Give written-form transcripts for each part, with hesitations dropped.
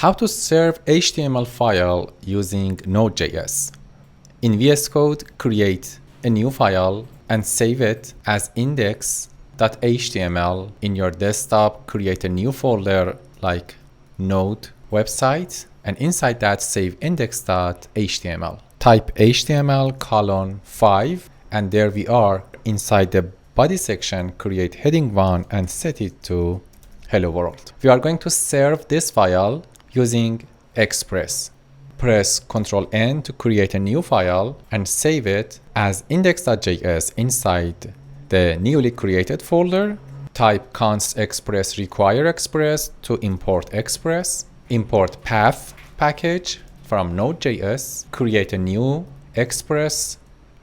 How to serve HTML file using Node.js. In VS Code, create a new file and save it as index.html. In your desktop, create a new folder like Node website, and inside that save index.html. Type HTML:5, and there we are. Inside the body section, create heading 1 and set it to Hello World. We are going to serve this file using Express. Press Ctrl N to create a new file and save it as index.js inside the newly created folder. Type const express require express to import express. Import path package from Node.js. Create a new Express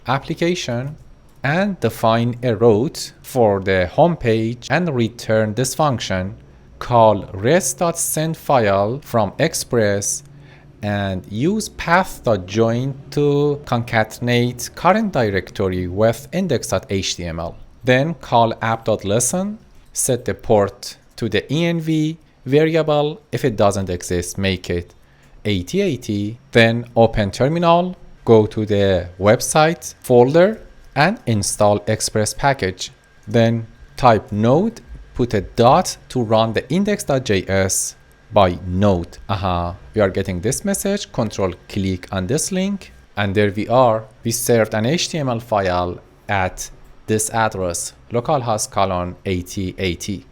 application and define a route for the home page and return this function. Call res.sendFile from Express and use path.join to concatenate current directory with index.html. Then call app.listen, set the port to the env variable. If it doesn't exist, make it 8080. Then open terminal, go to the website folder and install Express package. Then type node, put a dot to run the index.js by node. We are getting this message. Control click on this link and there we are. We served an HTML file at this address, localhost 8080.